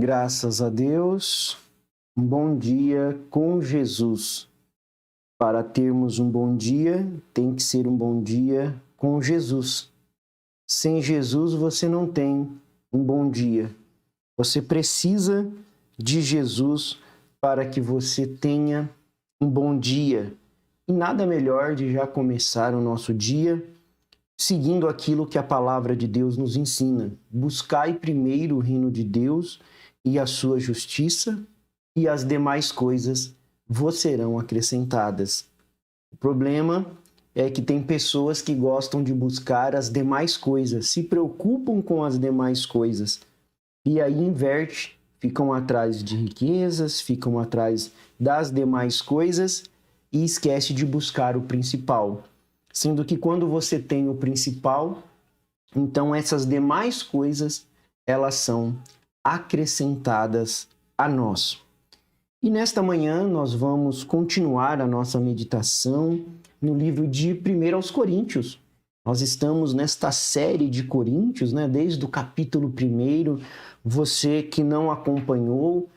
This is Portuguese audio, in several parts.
Graças a Deus, um bom dia com Jesus. Para termos um bom dia, tem que ser um bom dia com Jesus. Sem Jesus, você não tem um bom dia. Você precisa de Jesus para que você tenha um bom dia. E nada melhor de já começar o nosso dia seguindo aquilo que a palavra de Deus nos ensina. Buscai primeiro o reino de Deus e a sua justiça, e as demais coisas vos serão acrescentadas. O problema é que tem pessoas que gostam de buscar as demais coisas, se preocupam com as demais coisas, e aí inverte, ficam atrás de riquezas, ficam atrás das demais coisas e esquece de buscar o principal. Sendo que quando você tem o principal, então essas demais coisas, elas são acrescentadas a nós. E nesta manhã nós vamos continuar a nossa meditação no livro de 1 aos Coríntios. Nós estamos nesta série de Coríntios, desde o capítulo 1. Você que não acompanhou,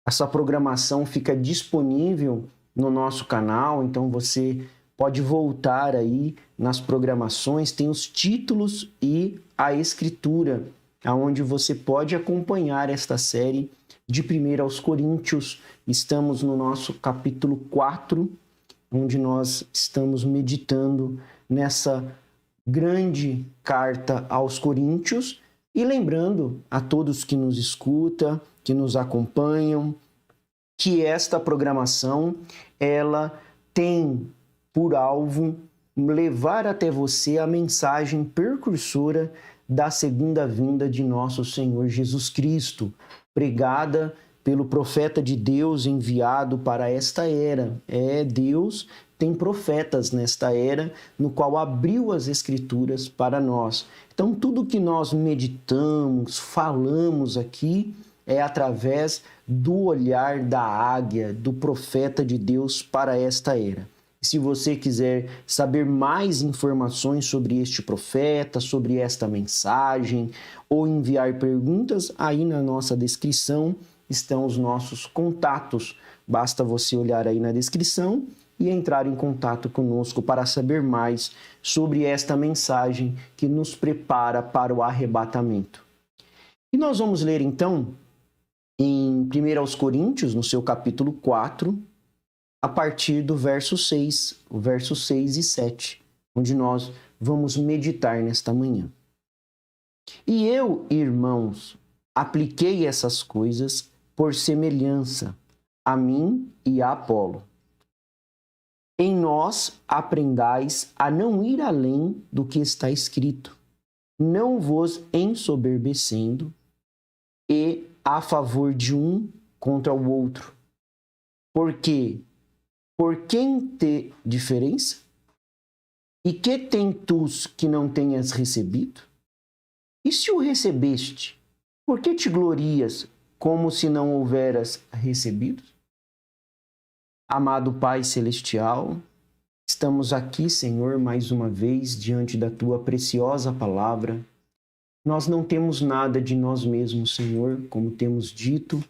essa programação fica disponível no nosso canal, então você pode voltar aí nas programações, tem os títulos e a escritura, onde você pode acompanhar esta série de 1 aos Coríntios. Estamos no nosso capítulo 4, onde nós estamos meditando nessa grande carta aos Coríntios e lembrando a todos que nos escutam, que nos acompanham, que esta programação, ela tem por alvo levar até você a mensagem precursora da segunda vinda de nosso Senhor Jesus Cristo, pregada pelo profeta de Deus enviado para esta era. Deus tem profetas nesta era, no qual abriu as Escrituras para nós. Então, tudo que nós meditamos, falamos aqui, é através do olhar da águia, do profeta de Deus para esta era. Se você quiser saber mais informações sobre este profeta, sobre esta mensagem, ou enviar perguntas, aí na nossa descrição estão os nossos contatos. Basta você olhar aí na descrição e entrar em contato conosco para saber mais sobre esta mensagem que nos prepara para o arrebatamento. E nós vamos ler então em 1 aos Coríntios, no seu capítulo 4, a partir do verso 6, o verso 6 e 7, onde nós vamos meditar nesta manhã. E eu, irmãos, apliquei essas coisas por semelhança a mim e a Apolo. Em nós aprendais a não ir além do que está escrito, não vos ensoberbecendo e a favor de um contra o outro. Porque por quem ter diferença? E que tem tu que não tenhas recebido? E se o recebeste, por que te glorias como se não houveras recebido? Amado Pai Celestial, estamos aqui, Senhor, mais uma vez diante da Tua preciosa palavra. Nós não temos nada de nós mesmos, Senhor, como temos dito,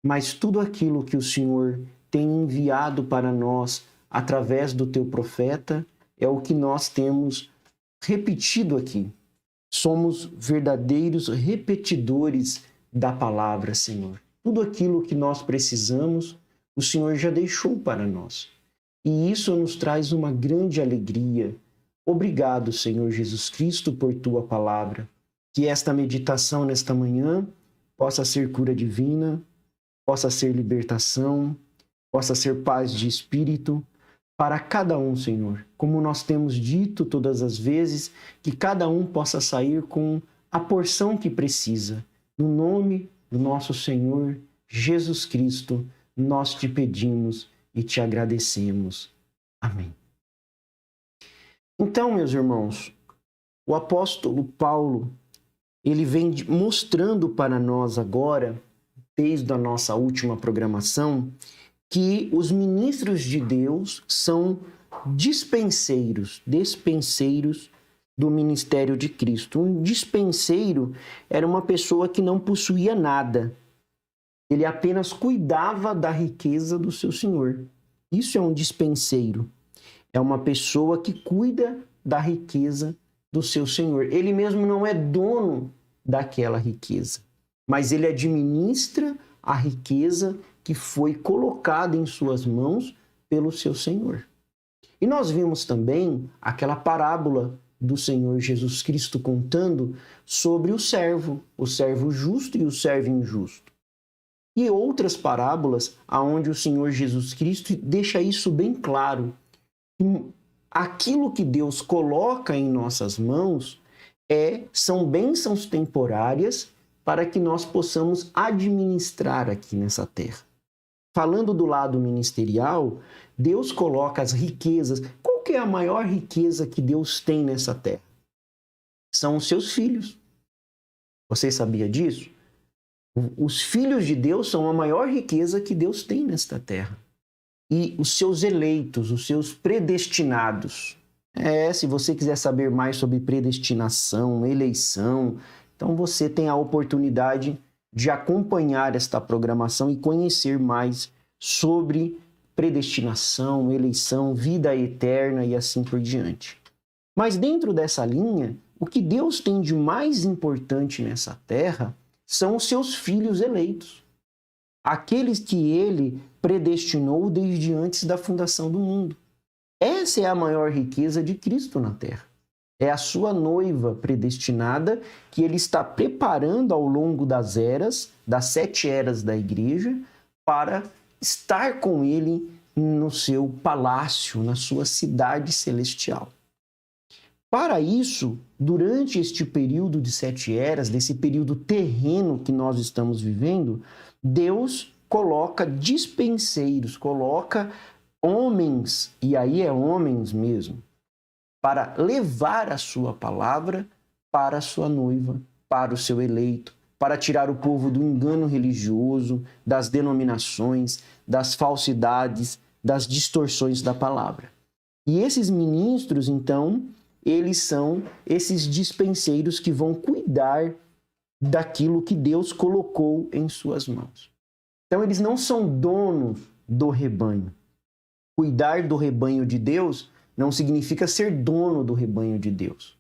mas tudo aquilo que o Senhor tem enviado para nós através do Teu profeta é o que nós temos repetido aqui. Somos verdadeiros repetidores da palavra, Senhor. Tudo aquilo que nós precisamos, o Senhor já deixou para nós. E isso nos traz uma grande alegria. Obrigado, Senhor Jesus Cristo, por Tua palavra. Que esta meditação nesta manhã possa ser cura divina, possa ser libertação, possa ser paz de espírito para cada um, Senhor. Como nós temos dito todas as vezes, que cada um possa sair com a porção que precisa. No nome do nosso Senhor Jesus Cristo, nós te pedimos e te agradecemos. Amém. Então, meus irmãos, o apóstolo Paulo, ele vem mostrando para nós agora, desde a nossa última programação, que os ministros de Deus são despenseiros do ministério de Cristo. Um dispenseiro era uma pessoa que não possuía nada. Ele apenas cuidava da riqueza do seu senhor. Isso é um dispenseiro. É uma pessoa que cuida da riqueza do seu senhor. Ele mesmo não é dono daquela riqueza, mas ele administra a riqueza que foi colocada em suas mãos pelo seu senhor. E nós vimos também aquela parábola do Senhor Jesus Cristo contando sobre o servo justo e o servo injusto. E outras parábolas aonde o Senhor Jesus Cristo deixa isso bem claro. Aquilo que Deus coloca em nossas mãos são bênçãos temporárias para que nós possamos administrar aqui nessa terra. Falando do lado ministerial, Deus coloca as riquezas. Qual que é a maior riqueza que Deus tem nessa terra? São os seus filhos. Você sabia disso? Os filhos de Deus são a maior riqueza que Deus tem nesta terra. E os seus eleitos, os seus predestinados. Se você quiser saber mais sobre predestinação, eleição, então você tem a oportunidade de acompanhar esta programação e conhecer mais sobre predestinação, eleição, vida eterna e assim por diante. Mas dentro dessa linha, o que Deus tem de mais importante nessa terra são os seus filhos eleitos. Aqueles que ele predestinou desde antes da fundação do mundo. Essa é a maior riqueza de Cristo na terra. É a sua noiva predestinada que ele está preparando ao longo das eras, das 7 eras da igreja, para estar com ele no seu palácio, na sua cidade celestial. Para isso, durante este período de 7 eras, desse período terreno que nós estamos vivendo, Deus coloca dispenseiros, coloca homens, e aí é homens mesmo, para levar a sua palavra para a sua noiva, para o seu eleito, para tirar o povo do engano religioso, das denominações, das falsidades, das distorções da palavra. E esses ministros, então, eles são esses dispenseiros que vão cuidar daquilo que Deus colocou em suas mãos. Então, eles não são donos do rebanho. Cuidar do rebanho de Deus não significa ser dono do rebanho de Deus.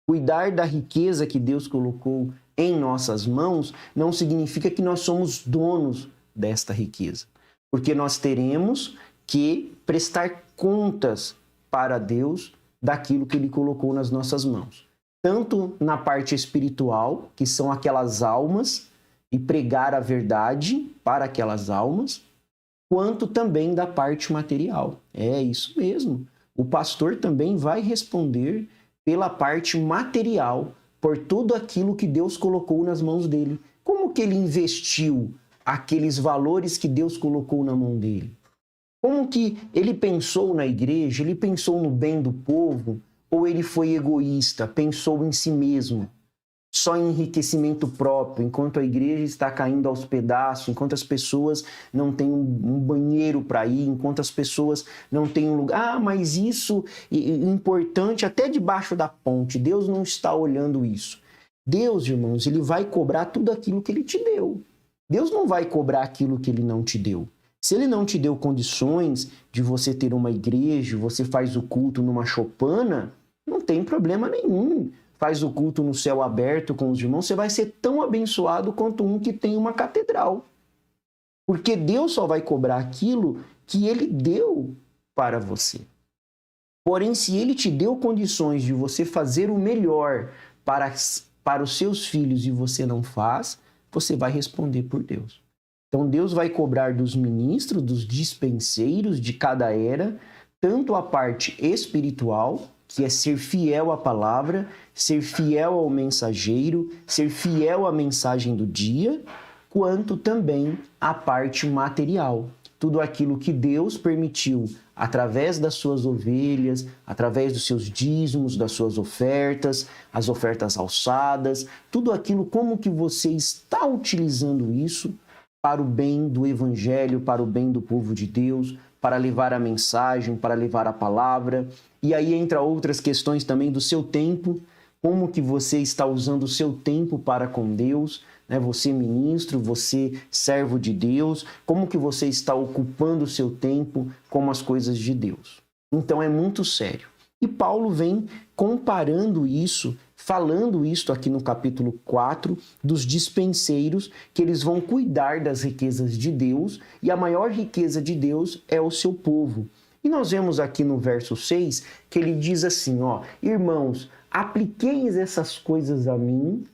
Cuidar da riqueza que Deus colocou em nossas mãos não significa que nós somos donos desta riqueza. Porque nós teremos que prestar contas para Deus daquilo que Ele colocou nas nossas mãos. Tanto na parte espiritual, que são aquelas almas, e pregar a verdade para aquelas almas, quanto também da parte material. É isso mesmo. O pastor também vai responder pela parte material, por tudo aquilo que Deus colocou nas mãos dele. Como que ele investiu aqueles valores que Deus colocou na mão dele? Como que ele pensou na igreja? Ele pensou no bem do povo? Ou ele foi egoísta, pensou em si mesmo? Só em enriquecimento próprio, enquanto a igreja está caindo aos pedaços, enquanto as pessoas não têm um banheiro para ir, enquanto as pessoas não têm um lugar. Mas isso é importante até debaixo da ponte. Deus não está olhando isso. Deus, irmãos, ele vai cobrar tudo aquilo que ele te deu. Deus não vai cobrar aquilo que ele não te deu. Se ele não te deu condições de você ter uma igreja, você faz o culto numa choupana, não tem problema nenhum. Faz o culto no céu aberto com os irmãos, você vai ser tão abençoado quanto um que tem uma catedral. Porque Deus só vai cobrar aquilo que ele deu para você. Porém, se ele te deu condições de você fazer o melhor para os seus filhos e você não faz, você vai responder por Deus. Então, Deus vai cobrar dos ministros, dos dispenseiros de cada era, tanto a parte espiritual, que é ser fiel à palavra, ser fiel ao mensageiro, ser fiel à mensagem do dia, quanto também a parte material. Tudo aquilo que Deus permitiu através das suas ovelhas, através dos seus dízimos, das suas ofertas, as ofertas alçadas, tudo aquilo, como que você está utilizando isso para o bem do evangelho, para o bem do povo de Deus, para levar a mensagem, para levar a palavra. E aí entra outras questões também do seu tempo, como que você está usando o seu tempo para com Deus, né? Você ministro, você servo de Deus, como que você está ocupando o seu tempo com as coisas de Deus. Então é muito sério. E Paulo vem comparando isso, falando isso aqui no capítulo 4, dos dispenseiros, que eles vão cuidar das riquezas de Deus, e a maior riqueza de Deus é o seu povo. E nós vemos aqui no verso 6 que ele diz assim, ó, irmãos, apliquei essas coisas a mim,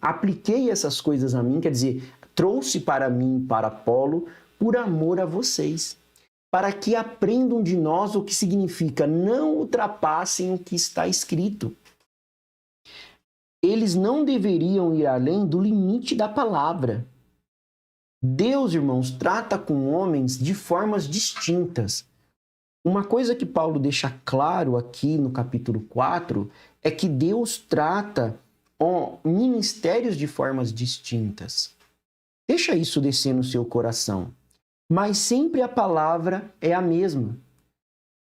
quer dizer, trouxe para mim, para Apolo, por amor a vocês, para que aprendam de nós o que significa não ultrapassem o que está escrito. Eles não deveriam ir além do limite da palavra. Deus, irmãos, trata com homens de formas distintas. Uma coisa que Paulo deixa claro aqui no capítulo 4 é que Deus trata ministérios de formas distintas. Deixa isso descer no seu coração. Mas sempre a palavra é a mesma.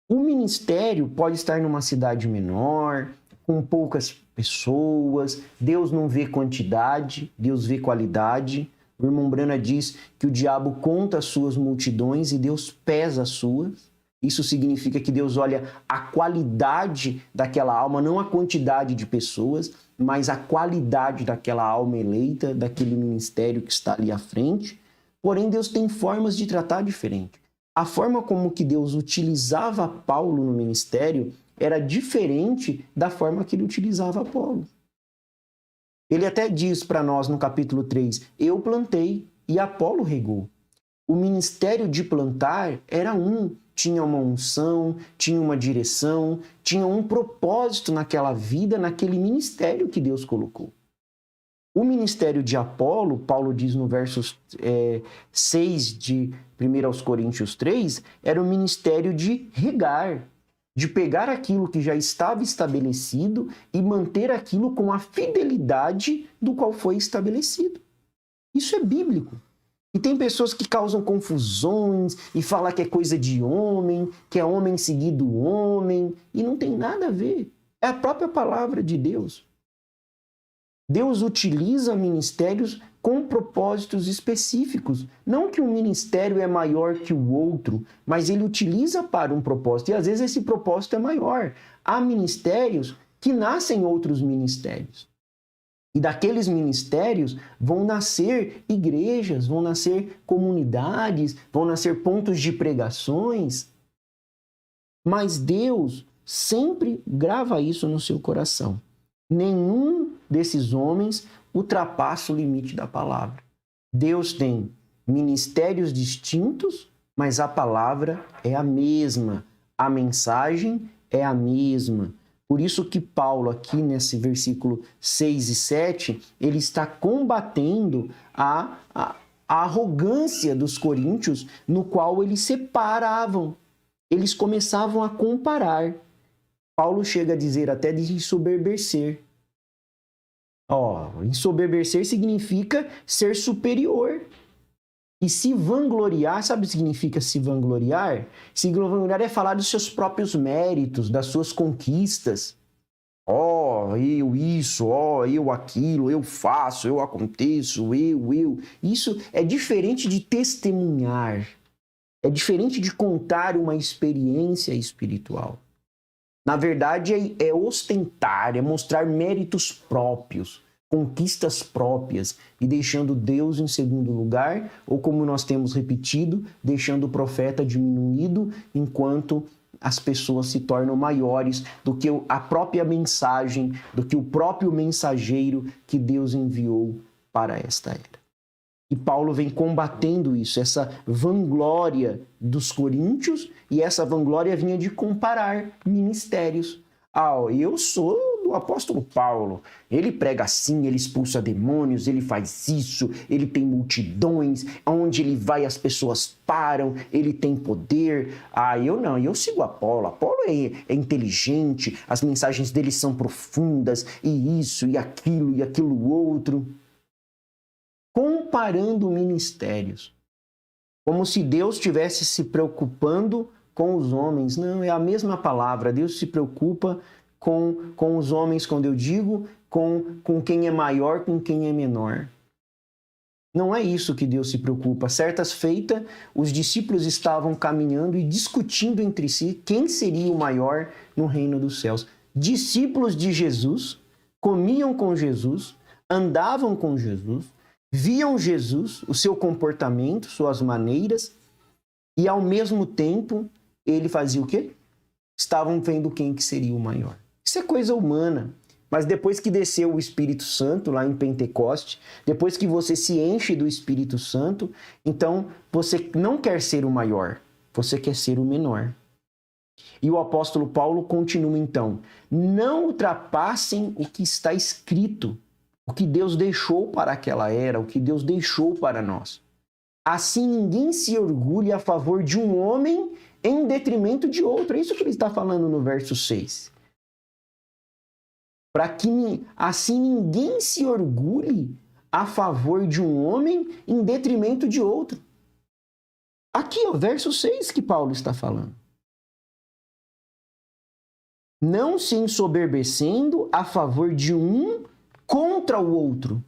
O ministério pode estar numa cidade menor, com poucas pessoas, Deus não vê quantidade, Deus vê qualidade. O irmão Brana diz que o diabo conta as suas multidões e Deus pesa as suas. Isso significa que Deus olha a qualidade daquela alma, não a quantidade de pessoas, mas a qualidade daquela alma eleita, daquele ministério que está ali à frente. Porém, Deus tem formas de tratar diferente. A forma como que Deus utilizava Paulo no ministério era diferente da forma que ele utilizava Apolo. Ele até diz para nós no capítulo 3, eu plantei e Apolo regou. O ministério de plantar era tinha uma unção, tinha uma direção, tinha um propósito naquela vida, naquele ministério que Deus colocou. O ministério de Apolo, Paulo diz no verso 6 de 1 Coríntios 3, era o ministério de regar, de pegar aquilo que já estava estabelecido e manter aquilo com a fidelidade do qual foi estabelecido. Isso é bíblico. E tem pessoas que causam confusões e falam que é coisa de homem, que é homem seguido homem, e não tem nada a ver. É a própria palavra de Deus. Deus utiliza ministérios com propósitos específicos. Não que um ministério é maior que o outro, mas ele utiliza para um propósito. E às vezes esse propósito é maior. Há ministérios que nascem outros ministérios. E daqueles ministérios vão nascer igrejas, vão nascer comunidades, vão nascer pontos de pregações. Mas Deus sempre grava isso no seu coração. Nenhum desses homens ultrapassa o limite da palavra. Deus tem ministérios distintos, mas a palavra é a mesma. A mensagem é a mesma. Por isso que Paulo, aqui nesse versículo 6 e 7, ele está combatendo a arrogância dos coríntios, no qual eles separavam. Eles começavam a comparar. Paulo chega a dizer até de ensoberbecer. Ensoberbecer significa ser superior. E se vangloriar, sabe o que significa se vangloriar? Se vangloriar é falar dos seus próprios méritos, das suas conquistas. Eu isso, eu aquilo, eu faço, eu aconteço, eu. Isso é diferente de testemunhar. É diferente de contar uma experiência espiritual. Na verdade, é ostentar, é mostrar méritos próprios, conquistas próprias e deixando Deus em segundo lugar, ou como nós temos repetido, deixando o profeta diminuído enquanto as pessoas se tornam maiores do que a própria mensagem, do que o próprio mensageiro que Deus enviou para esta era. E Paulo vem combatendo isso, essa vanglória dos coríntios, e essa vanglória vinha de comparar ministérios. Eu sou do apóstolo Paulo, ele prega assim, ele expulsa demônios, ele faz isso, ele tem multidões, onde ele vai as pessoas param, ele tem poder. Eu não, eu sigo Apolo. Apolo é inteligente, as mensagens dele são profundas, e isso, e aquilo outro. Comparando ministérios, como se Deus estivesse se preocupando com os homens. Não, é a mesma palavra. Deus se preocupa com os homens, quando eu digo, com quem é maior, com quem é menor. Não é isso que Deus se preocupa. Certas feitas, os discípulos estavam caminhando e discutindo entre si quem seria o maior no reino dos céus. Discípulos de Jesus, comiam com Jesus, andavam com Jesus, viam Jesus, o seu comportamento, suas maneiras, e ao mesmo tempo ele fazia o quê? Estavam vendo quem que seria o maior. Isso é coisa humana. Mas depois que desceu o Espírito Santo lá em Pentecoste, depois que você se enche do Espírito Santo, então você não quer ser o maior, você quer ser o menor. E o apóstolo Paulo continua então: não ultrapassem o que está escrito, o que Deus deixou para aquela era, o que Deus deixou para nós. Assim ninguém se orgulhe a favor de um homem em detrimento de outro. É isso que ele está falando no verso 6. Para que assim ninguém se orgulhe a favor de um homem em detrimento de outro. Aqui, o verso 6 que Paulo está falando. Não se ensoberbecendo a favor de um contra o outro.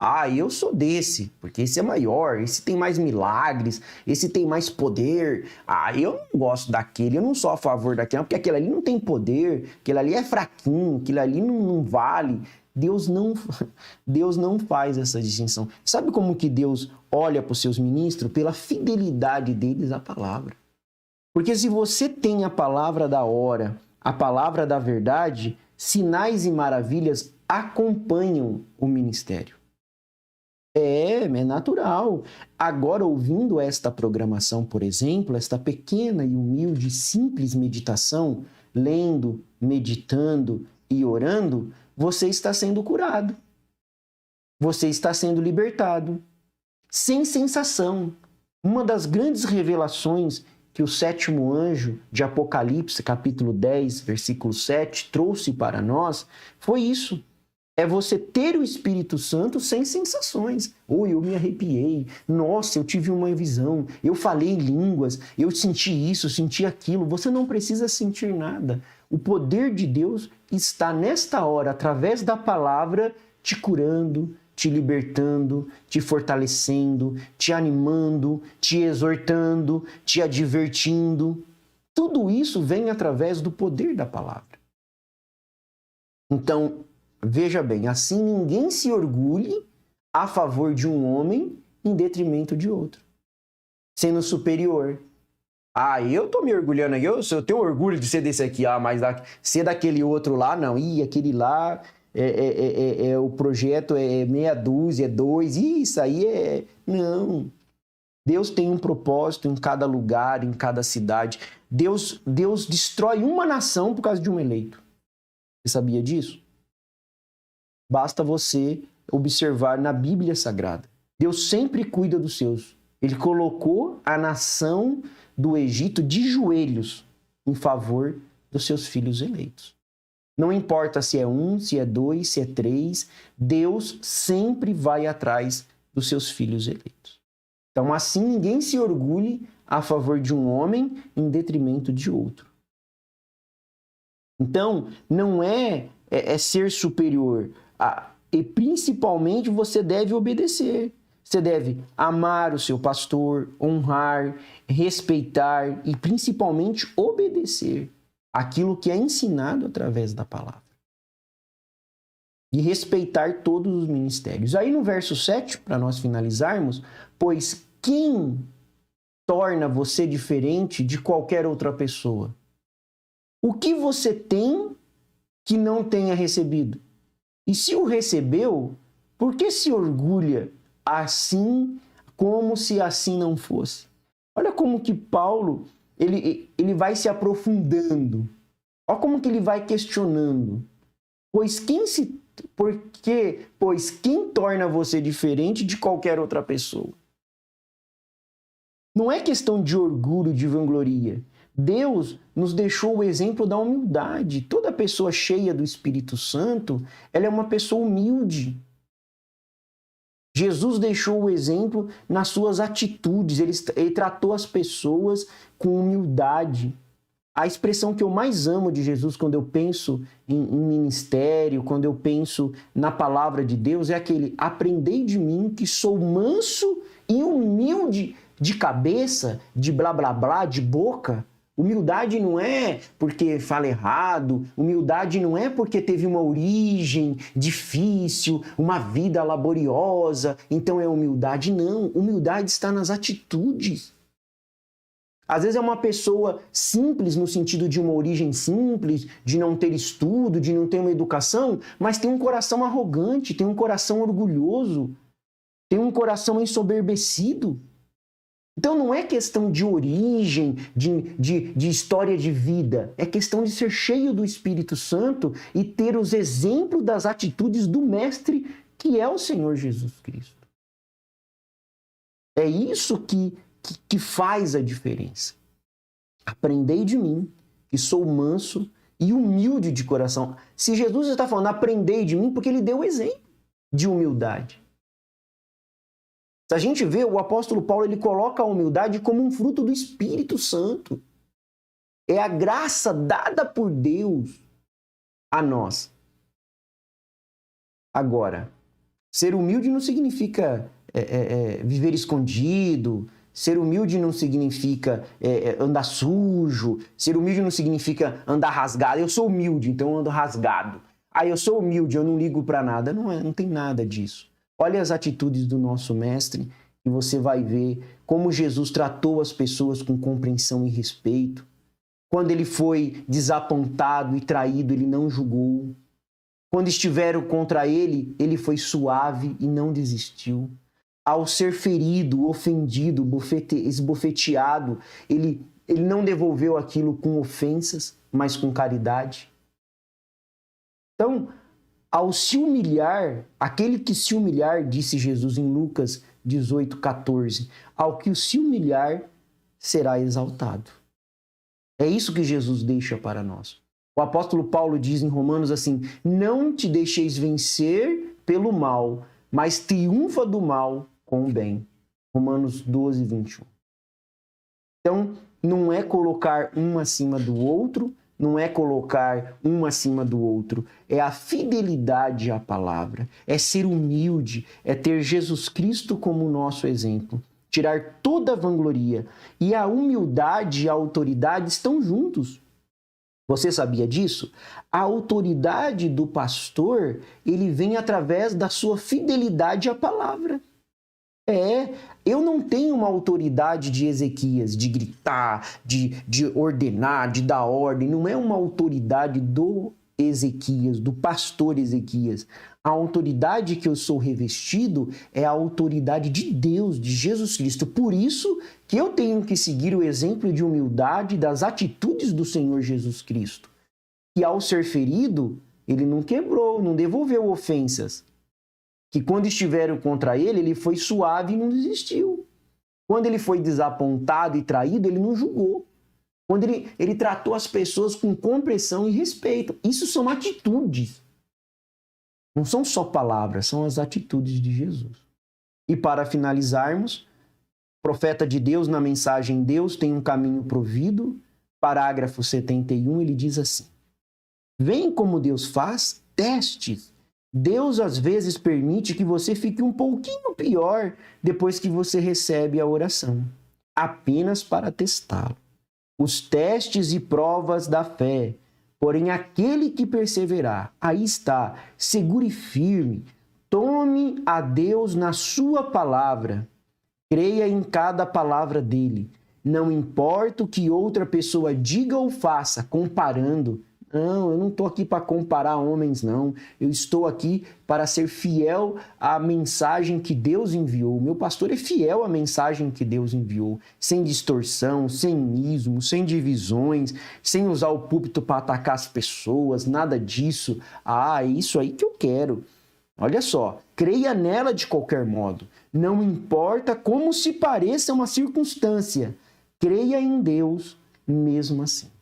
Ah, eu sou desse, porque esse é maior, esse tem mais milagres, esse tem mais poder. Ah, eu não gosto daquele, eu não sou a favor daquele, porque aquele ali não tem poder, aquele ali é fraquinho, aquele ali não vale. Deus não faz essa distinção. Sabe como que Deus olha para os seus ministros? Pela fidelidade deles à palavra. Porque se você tem a palavra da hora, a palavra da verdade, sinais e maravilhas acompanham o ministério. É natural. Agora, ouvindo esta programação, por exemplo, esta pequena e humilde, simples meditação, lendo, meditando e orando, você está sendo curado. Você está sendo libertado. Sem sensação. Uma das grandes revelações que o 7º anjo de Apocalipse, capítulo 10, versículo 7, trouxe para nós, foi isso. É você ter o Espírito Santo sem sensações. Eu me arrepiei. Nossa, eu tive uma visão. Eu falei em línguas. Eu senti isso, senti aquilo. Você não precisa sentir nada. O poder de Deus está nesta hora, através da palavra, te curando, te libertando, te fortalecendo, te animando, te exortando, te advertindo. Tudo isso vem através do poder da palavra. Então, veja bem, assim ninguém se orgulhe a favor de um homem em detrimento de outro, sendo superior. Ah, eu tô me orgulhando aqui, eu tenho orgulho de ser desse aqui, mas ser daquele outro lá, não. Aquele lá, o projeto é meia dúzia, é 2, isso aí é... Não. Deus tem um propósito em cada lugar, em cada cidade. Deus destrói uma nação por causa de um eleito. Você sabia disso? Basta você observar na Bíblia Sagrada. Deus sempre cuida dos seus. Ele colocou a nação do Egito de joelhos em favor dos seus filhos eleitos. Não importa se é 1, se é 2, se é 3, Deus sempre vai atrás dos seus filhos eleitos. Então, assim, ninguém se orgulhe a favor de um homem em detrimento de outro. Então, não é ser superior. E principalmente você deve obedecer. Você deve amar o seu pastor, honrar, respeitar e principalmente obedecer aquilo que é ensinado através da palavra. E respeitar todos os ministérios. Aí no verso 7, para nós finalizarmos, pois quem torna você diferente de qualquer outra pessoa? O que você tem que não tenha recebido? E se o recebeu, por que se orgulha assim como se assim não fosse? Olha como que Paulo ele vai se aprofundando. Olha como que ele vai questionando. Pois quem torna você diferente de qualquer outra pessoa? Não é questão de orgulho, de vangloria. Deus nos deixou o exemplo da humildade. Toda pessoa cheia do Espírito Santo, ela é uma pessoa humilde. Jesus deixou o exemplo nas suas atitudes, ele tratou as pessoas com humildade. A expressão que eu mais amo de Jesus quando eu penso em ministério, quando eu penso na palavra de Deus, é aquele: aprendei de mim que sou manso e humilde de cabeça, de blá blá blá, de boca. Humildade não é porque fala errado, humildade não é porque teve uma origem difícil, uma vida laboriosa, então é humildade. Não, humildade está nas atitudes. Às vezes é uma pessoa simples no sentido de uma origem simples, de não ter estudo, de não ter uma educação, mas tem um coração arrogante, tem um coração orgulhoso, tem um coração ensoberbecido. Então não é questão de origem, de história de vida, é questão de ser cheio do Espírito Santo e ter os exemplos das atitudes do Mestre, que é o Senhor Jesus Cristo. É isso que faz a diferença. Aprendei de mim, que sou manso e humilde de coração. Se Jesus está falando aprendei de mim, porque ele deu o exemplo de humildade. Se a gente vê, o apóstolo Paulo, ele coloca a humildade como um fruto do Espírito Santo. É a graça dada por Deus a nós. Agora, ser humilde não significa viver escondido, ser humilde não significa andar sujo, ser humilde não significa andar rasgado. Eu sou humilde, então eu ando rasgado. Eu sou humilde, eu não ligo para nada. Não tem nada disso. Olha as atitudes do nosso Mestre e você vai ver como Jesus tratou as pessoas com compreensão e respeito. Quando ele foi desapontado e traído, ele não julgou. Quando estiveram contra ele, ele foi suave e não desistiu. Ao ser ferido, ofendido, esbofeteado, ele não devolveu aquilo com ofensas, mas com caridade. Então, ao se humilhar, aquele que se humilhar, disse Jesus em Lucas 18:14, ao que se humilhar será exaltado. É isso que Jesus deixa para nós. O apóstolo Paulo diz em Romanos assim: não te deixeis vencer pelo mal, mas triunfa do mal com o bem. Romanos 12:21. Então, não é colocar um acima do outro, não é colocar um acima do outro, é a fidelidade à palavra, é ser humilde, é ter Jesus Cristo como nosso exemplo, tirar toda a vangloria. E a humildade e a autoridade estão juntos. Você sabia disso? A autoridade do pastor, ele vem através da sua fidelidade à palavra. Eu não tenho uma autoridade de Ezequias, de gritar, de ordenar, de dar ordem. Não é uma autoridade do Ezequias, do pastor Ezequias. A autoridade que eu sou revestido é a autoridade de Deus, de Jesus Cristo. Por isso que eu tenho que seguir o exemplo de humildade das atitudes do Senhor Jesus Cristo. Que ao ser ferido, ele não quebrou, não devolveu ofensas. Que quando estiveram contra ele, ele foi suave e não desistiu. Quando ele foi desapontado e traído, ele não julgou. Quando ele tratou as pessoas com compreensão e respeito. Isso são atitudes. Não são só palavras, são as atitudes de Jesus. E para finalizarmos, o profeta de Deus, na mensagem Deus tem um caminho provido, parágrafo 71, ele diz assim: vem como Deus faz testes. Deus às vezes permite que você fique um pouquinho pior depois que você recebe a oração, apenas para testá-lo. Os testes e provas da fé, porém aquele que perseverar, aí está, seguro e firme, tome a Deus na sua palavra, creia em cada palavra dele, não importa o que outra pessoa diga ou faça, comparando. Não, eu não estou aqui para comparar homens, não. Eu estou aqui para ser fiel à mensagem que Deus enviou. Meu pastor é fiel à mensagem que Deus enviou, sem distorção, sem ismo, sem divisões, sem usar o púlpito para atacar as pessoas, nada disso. É isso aí que eu quero. Olha só, creia nela de qualquer modo. Não importa como se pareça uma circunstância, creia em Deus mesmo assim.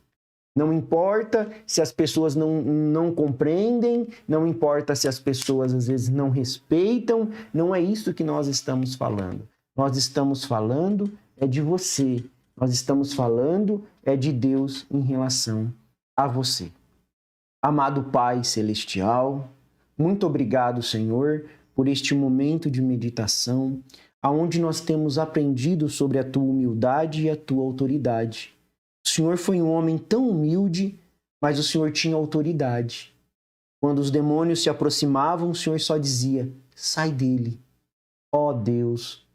Não importa se as pessoas não compreendem, não importa se as pessoas às vezes não respeitam, não é isso que nós estamos falando. Nós estamos falando é de você, nós estamos falando é de Deus em relação a você. Amado Pai Celestial, muito obrigado, Senhor, por este momento de meditação, aonde nós temos aprendido sobre a Tua humildade e a Tua autoridade. O Senhor foi um homem tão humilde, mas o Senhor tinha autoridade. Quando os demônios se aproximavam, o Senhor só dizia, sai dele. Ó Deus,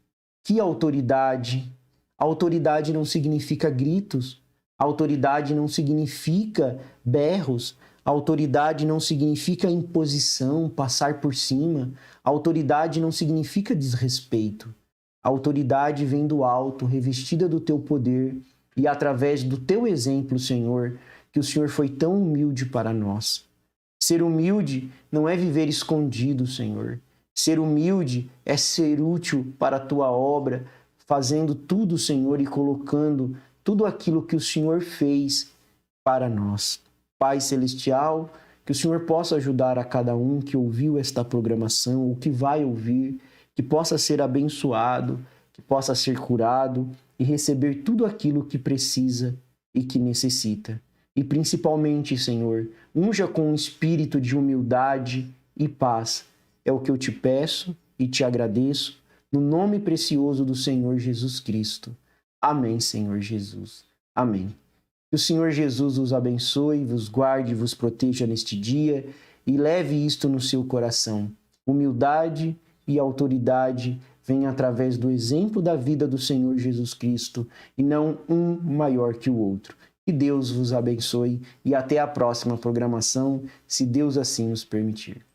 que autoridade! A autoridade não significa gritos, a autoridade não significa berros, a autoridade não significa imposição, passar por cima, a autoridade não significa desrespeito. A autoridade vem do alto, revestida do teu poder, e através do teu exemplo, Senhor, que o Senhor foi tão humilde para nós. Ser humilde não é viver escondido, Senhor. Ser humilde é ser útil para a tua obra, fazendo tudo, Senhor, e colocando tudo aquilo que o Senhor fez para nós. Pai Celestial, que o Senhor possa ajudar a cada um que ouviu esta programação, ou que vai ouvir, que possa ser abençoado, que possa ser curado, e receber tudo aquilo que precisa e que necessita. E principalmente, Senhor, unja com um espírito de humildade e paz. É o que eu te peço e te agradeço, no nome precioso do Senhor Jesus Cristo. Amém, Senhor Jesus. Amém. Que o Senhor Jesus os abençoe, vos guarde e vos proteja neste dia e leve isto no seu coração. Humildade e autoridade vem através do exemplo da vida do Senhor Jesus Cristo e não um maior que o outro. Que Deus vos abençoe e até a próxima programação, se Deus assim nos permitir.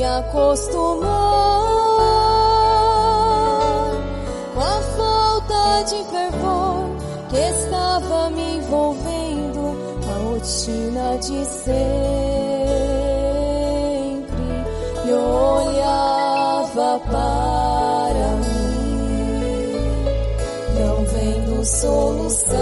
Acostumar com a falta de fervor que estava me envolvendo, a rotina de sempre. E olhava para mim, não vendo solução,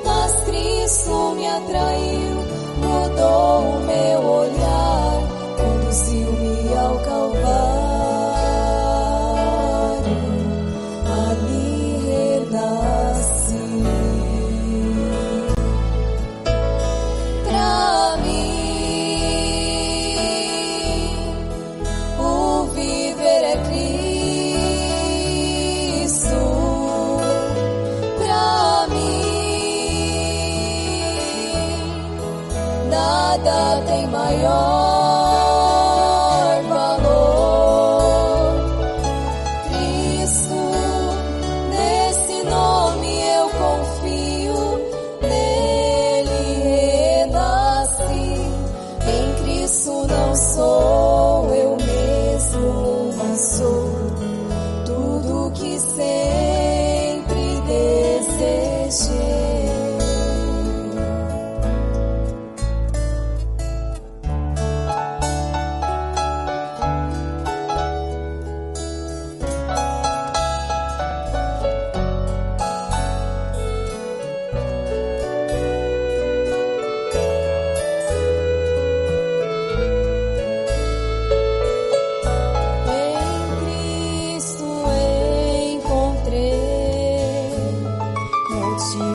mas Cristo me atraiu, mudou o meu olhar, conduziu-me ao Calvário, ali renasci. Pra mim, o viver é Cristo. Pra mim, nada tem maior valor. Cristo, nesse nome eu confio, nele renasci, em Cristo não sou